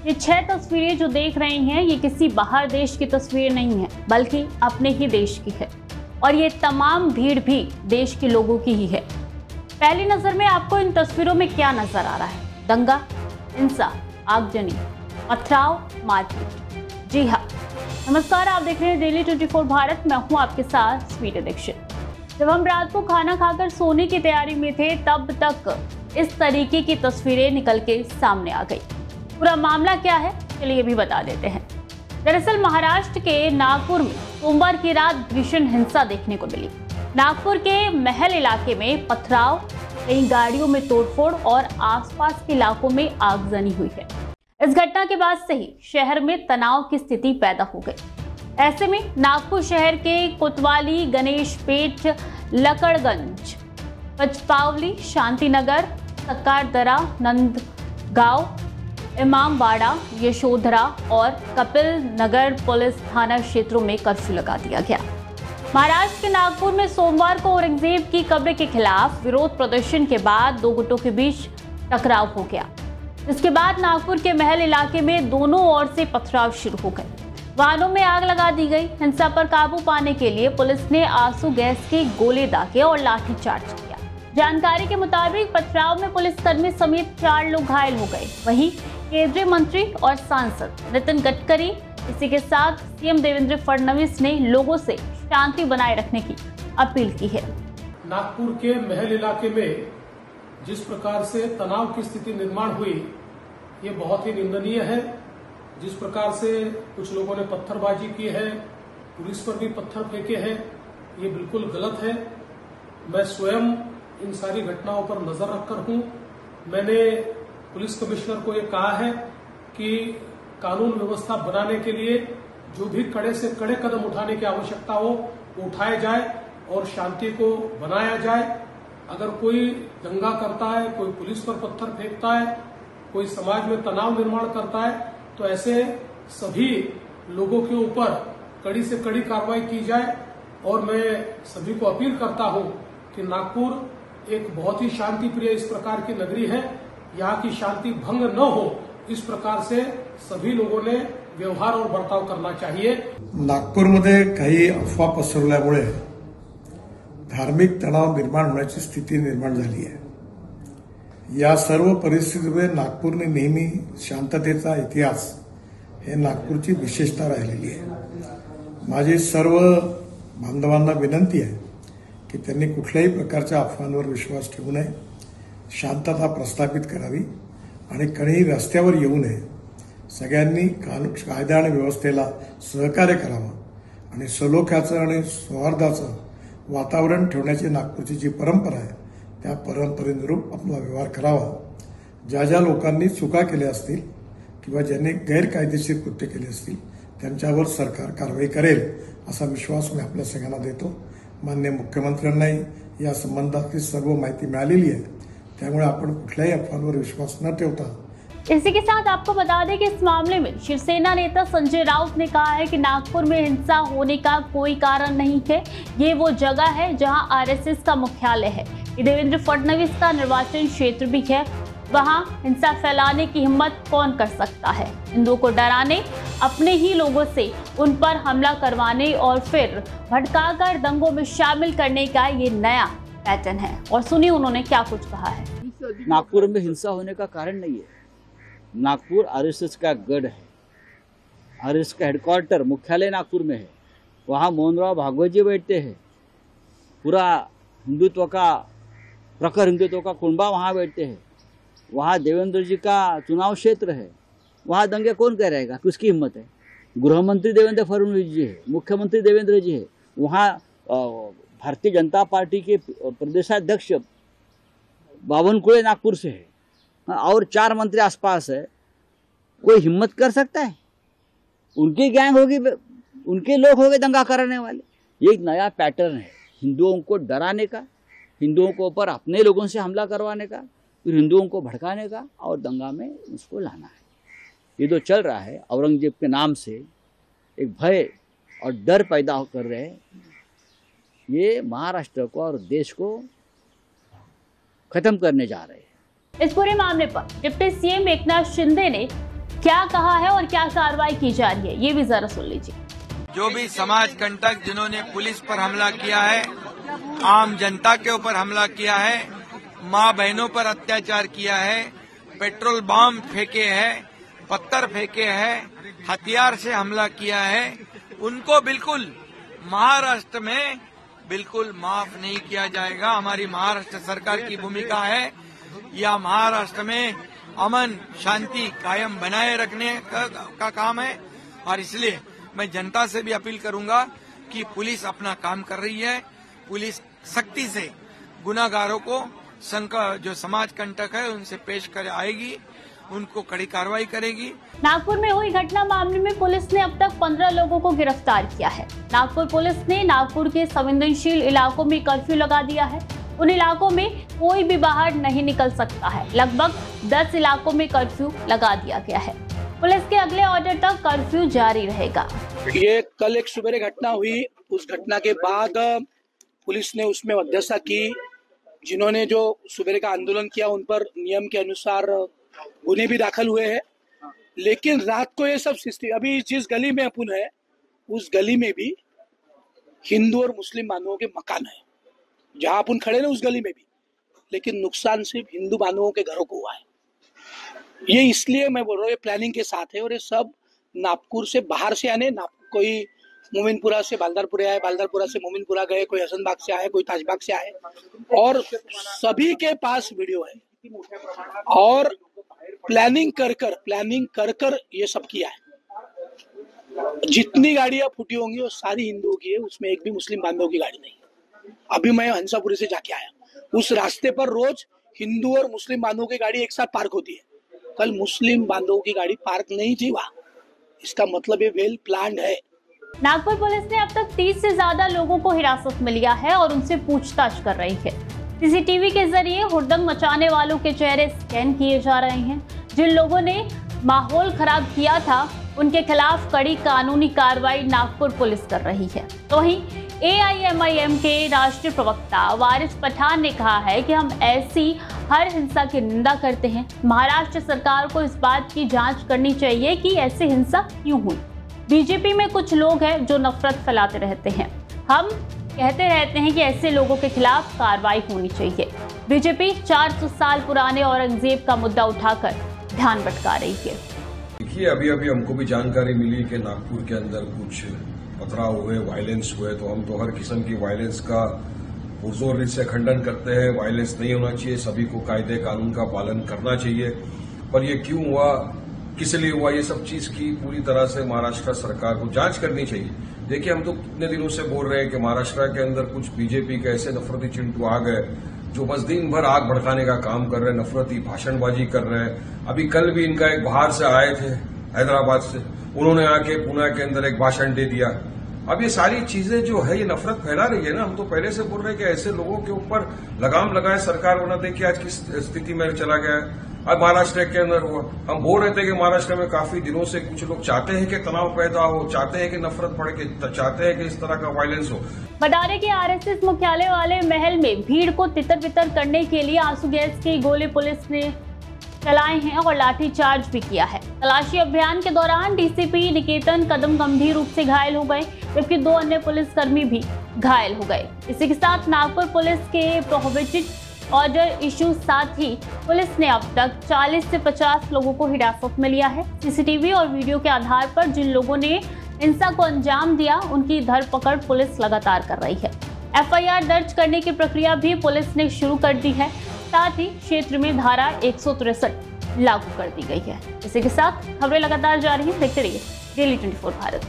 ये 6 तस्वीरें जो देख रहे हैं ये किसी बाहर देश की तस्वीरें नहीं है, बल्कि अपने ही देश की है। और ये तमाम भीड़ भी देश के लोगों की ही है। पहली नजर में आपको इन तस्वीरों में क्या नजर आ रहा है? दंगा, हिंसा, आगजनी, पथराव, मारपीट। जी हाँ, नमस्कार, आप देख रहे हैं डेली 24 भारत। मैं हूं आपके साथ स्वीटी दीक्षित। जब हम रात को खाना खाकर सोने की तैयारी में थे तब तक इस तरीके की तस्वीरें निकल के सामने आ गई। पूरा मामला क्या है चलिए भी बता देते हैं। दरअसल महाराष्ट्र के नागपुर में सोमवार की रात भीषण हिंसा देखने को मिली। नागपुर के महल इलाके में पथराव, कई गाड़ियों में तोड़फोड़ और आसपास के इलाकों में आगजनी हुई है। इस घटना के बाद से ही शहर में तनाव की स्थिति पैदा हो गई। ऐसे में नागपुर शहर के कोतवाली, गणेशपेट, लकड़गंज, पचपावली, शांतिनगर, सक्कारदरा, नंदगांव, इमामबाड़ा, यशोधरा और कपिल नगर पुलिस थाना क्षेत्रों में कर्फ्यू लगा दिया गया। महाराष्ट्र के नागपुर में सोमवार को औरंगजेब की कब्र के खिलाफ विरोध प्रदर्शन के बाद दो गुटों के बीच टकराव हो गया। इसके बाद नागपुर के महल इलाके में दोनों ओर से पथराव शुरू हो गए। वाहनों में आग लगा दी गई। हिंसा पर काबू पाने के लिए पुलिस ने आंसू गैस के गोले दागे और लाठीचार्ज किया। जानकारी के मुताबिक पथराव में पुलिसकर्मी समेत 4 लोग घायल हो गए। वहीं केंद्रीय मंत्री और सांसद नितिन गडकरी, इसी के साथ सीएम देवेंद्र फडणवीस ने लोगों से शांति बनाए रखने की अपील की है। नागपुर के महल इलाके में जिस प्रकार से तनाव की स्थिति निर्माण हुई, ये बहुत ही निंदनीय है। जिस प्रकार से कुछ लोगों ने पत्थरबाजी की है, पुलिस पर भी पत्थर फेंके हैं, ये बिल्कुल गलत है। मैं स्वयं इन सारी घटनाओं पर नजर रखकर हूं। मैंने पुलिस कमिश्नर को ये कहा है कि कानून व्यवस्था बनाने के लिए जो भी कड़े से कड़े कदम उठाने की आवश्यकता हो वो उठाए जाए और शांति को बनाया जाए। अगर कोई दंगा करता है, कोई पुलिस पर पत्थर फेंकता है, कोई समाज में तनाव निर्माण करता है, तो ऐसे सभी लोगों के ऊपर कड़ी से कड़ी कार्रवाई की जाए। और मैं सभी को अपील करता हूं कि नागपुर एक बहुत ही शांति प्रिय इस प्रकार की नगरी है। यहाँ की शांति भंग न हो, इस प्रकार से सभी लोगों ने व्यवहार और बर्ताव करना चाहिए। नागपूरमध्ये काही अफवा पसरवल्यामुळे धार्मिक तणाव निर्माण होण्याची स्थिती निर्माण झाली आहे। या सर्व परिस्थितीमध्ये नागपूरने नेहमी शांततेचा इतिहास हे नागपूरची विशेषता राहिलेली आहे। माझी सर्व बांधवांना विनंती आहे की त्यांनी कुठल्याही प्रकारच्या अफवांवर विश्वास ठेवू नये, शांतता प्रस्थापित करावी आणि कोणीही रस्त्यावर येऊ नये। सगळ्यांनी कायदा आणि व्यवस्थेला सहकार्य करावं आणि सलोख्याचं आणि सौहार्दाचं वातावरण ठेवण्याची नागपूरची जी परंपरा आहे त्या परंपरेनुरूप आपला व्यवहार करावा। ज्या ज्या लोकांनी चुका केल्या असतील किंवा ज्यांनी गैरकायदेशीर कृत्य केले असतील त्यांच्यावर सरकार कारवाई करेल असा विश्वास मी आपल्या सगळ्यांना देतो। माननीय मुख्यमंत्र्यांनाही या संबंधातली सर्व माहिती मिळालेली आहे, त्यामुळे आपण कुठल्याही अफवांवर विश्वास न ठेवता। इसी के साथ आपको बता दें कि इस मामले में शिवसेना नेता संजय राउत ने कहा है कि नागपुर में हिंसा होने का कोई कारण नहीं है। ये वो जगह है जहां आरएसएस का मुख्यालय है। ये देवेंद्र फडणवीस का निर्वाचन क्षेत्र भी है। वहां हिंसा फैलाने की हिम्मत कौन कर सकता है? हिंदुओं को डराने, अपने ही लोगों से उन पर हमला करवाने और फिर भड़काकर दंगों में शामिल करने का ये नया पैटर्न है। और सुनिए उन्होंने क्या कुछ कहा है। नागपुर में हिंसा होने का कारण नहीं है। नागपुर आरएसएस का गढ़ है। आरएसएस का हेडक्वार्टर मुख्यालय नागपुर में है। वहाँ मोहनराव भागवत जी बैठते हैं। पूरा हिंदुत्व का प्रखर हिंदुत्व का कुंबा वहाँ बैठते हैं। वहाँ देवेंद्र जी का चुनाव क्षेत्र है। वहाँ दंगे कौन करेगा? किसकी हिम्मत है? गृह मंत्री देवेंद्र फडणवीस जी है, मुख्यमंत्री देवेंद्र जी है। वहाँ भारतीय जनता पार्टी के प्रदेशाध्यक्ष बावनकुळे नागपुर से है और 4 मंत्री आसपास है। कोई हिम्मत कर सकता है? उनकी गैंग होगी, उनके लोग होंगे दंगा कराने वाले। ये एक नया पैटर्न है हिंदुओं को डराने का, हिंदुओं को ऊपर अपने लोगों से हमला करवाने का, फिर हिंदुओं को भड़काने का और दंगा में उसको लाना है। ये जो चल रहा है औरंगजेब के नाम से एक भय और डर पैदा कर रहे हैं, ये महाराष्ट्र को और देश को खत्म करने जा रहे हैं। इस पूरे मामले पर डिप्टी सीएम एकनाथ शिंदे ने क्या कहा है और क्या कार्रवाई की जा रही है, ये भी जरा सुन लीजिए। जो भी समाज कंटक जिन्होंने पुलिस पर हमला किया है, आम जनता के ऊपर हमला किया है, माँ बहनों पर अत्याचार किया है, पेट्रोल बम फेंके हैं, पत्थर फेंके हैं, हथियार से हमला किया है, उनको बिल्कुल महाराष्ट्र में बिल्कुल माफ नहीं किया जाएगा। हमारी महाराष्ट्र सरकार की भूमिका है या महाराष्ट्र में अमन शांति कायम बनाए रखने का काम है। और इसलिए मैं जनता से भी अपील करूंगा कि पुलिस अपना काम कर रही है। पुलिस सख्ती से गुनाहगारों को जो समाज कंटक है उनसे पेश कर आएगी, उनको कड़ी कार्रवाई करेगी। नागपुर में हुई घटना मामले में पुलिस ने अब तक 15 लोगों को गिरफ्तार किया है। नागपुर पुलिस ने नागपुर के संवेदनशील इलाकों में कर्फ्यू लगा दिया है। उन इलाकों में कोई भी बाहर नहीं निकल सकता है। लगभग 10 इलाकों में कर्फ्यू लगा दिया गया है। पुलिस के अगले ऑर्डर तक कर्फ्यू जारी रहेगा। ये कल एक सुबह घटना हुई, उस घटना के बाद पुलिस ने उसमें मध्यस्थता की। जिन्होंने जो सुबह का आंदोलन किया उन पर नियम के अनुसार गुने भी दाखिल हुए हैं। लेकिन रात को ये सब स्थिति, अभी जिस गली में अपन है उस गली में भी हिंदू और मुस्लिम बांधवों के मकान है। जहां अपन खड़े ना उस गली में भी, लेकिन नुकसान सिर्फ हिंदू बांधवों के घरों को हुआ है। ये इसलिए मैं बोल रहा हूँ, ये प्लानिंग के साथ है। और ये सब नागपुर से बाहर से आने, कोई मोमिनपुरा से बालदारपुरा आए, बालदारपुरा से मोमिनपुरा गए, कोई हसनबाग से आए, कोई ताजबाग से आए, और सभी के पास वीडियो है। और प्लानिंग कर कर ये सब किया है। जितनी गाड़ियां फूटी होंगी वो सारी हिंदुओं की है, उसमें एक भी मुस्लिम बांधवों की गाड़ी नहीं है। अभी मैं हंसापुरी से जाके आया, उस रास्ते पर रोज हिंदू और मुस्लिम बांधवों की गाड़ी एक साथ पार्क होती है। कल मुस्लिम बांधवों की गाड़ी पार्क नहीं थी वहाँ। इसका मतलब ये वेल प्लान्ड है। नागपुर पुलिस ने अब तक 30 से ज्यादा लोगों को हिरासत में लिया है और उनसे पूछताछ कर रही है। सीसीटीवी के जरिए हुड़दंग मचाने वालों के चेहरे स्कैन किए जा रहे हैं। जिन लोगों ने माहौल खराब किया था उनके खिलाफ कड़ी कानूनी कार्रवाई नागपुर पुलिस कर रही है। तो वहीं AIMIM के राष्ट्रीय प्रवक्ता वारिस पठान ने कहा है कि हम ऐसी हर हिंसा की निंदा करते हैं। महाराष्ट्र सरकार को इस बात की जांच करनी चाहिए कि ऐसी हिंसा क्यों हुई। बीजेपी में कुछ लोग हैं जो नफरत फैलाते रहते हैं। हम कहते रहते हैं कि ऐसे लोगों के खिलाफ कार्रवाई होनी चाहिए। बीजेपी 400 साल पुराने औरंगजेब का मुद्दा उठाकर ध्यान भटका रही है। देखिए, अभी हमको भी जानकारी मिली कि नागपुर के अंदर कुछ पथराव हुए, वायलेंस हुए। तो हम तो हर किस्म की वायलेंस का पुरजोर से खंडन करते हैं। वायलेंस नहीं होना चाहिए, सभी को कायदे कानून का पालन करना चाहिए। पर ये क्यों हुआ, किस लिए हुआ, ये सब चीज की पूरी तरह से महाराष्ट्र सरकार को जांच करनी चाहिए। देखिए, हम तो कितने दिनों से बोल रहे हैं कि महाराष्ट्र के अंदर कुछ बीजेपी के ऐसे नफरती चिंटू आ गए जो बस दिन भर आग भड़काने का काम कर रहे हैं, नफरती भाषणबाजी कर रहे हैं। अभी कल भी इनका एक बाहर से आए थे हैदराबाद से, उन्होंने आके पुणे के अंदर एक भाषण दे दिया। अब ये सारी चीजें जो है ये नफरत फैला रही है ना। हम तो पहले से बोल रहे हैं कि ऐसे लोगों के ऊपर लगाम लगाए सरकार, वरना देखिए आज किस स्थिति में चला गया है। अब महाराष्ट्र के अंदर हुआ, हम बोल रहे थे कि महाराष्ट्र में काफी दिनों से कुछ लोग चाहते हैं कि तनाव पैदा हो, चाहते हैं कि नफरत बढ़े, चाहते हैं कि इस तरह का वायलेंस हो। बता दें कि RSS मुख्यालय वाले महल में भीड़ को तितर बितर करने के लिए आंसू गैस की गोले पुलिस ने चलाए हैं और लाठीचार्ज भी किया है। तलाशी अभियान के दौरान DCP निकेतन कदम गंभीर रूप से घायल हो गए, जबकि 2 अन्य पुलिसकर्मी भी घायल हो गए। इसी के साथ नागपुर पुलिस के प्रोहिबिटेड ऑर्डर इशू साथ ही पुलिस ने अब तक 40 से 50 लोगों को हिरासत में लिया है। CCTV और वीडियो के आधार पर जिन लोगों ने हिंसा को अंजाम दिया उनकी धरपकड़ पुलिस लगातार कर रही है। FIR दर्ज करने की प्रक्रिया भी पुलिस ने शुरू कर दी है। साथ ही क्षेत्र में धारा 163 लागू कर दी गई है। इसी के साथ खबरें लगातार जारी हैं। देखते रहिए Daily 24 भारत।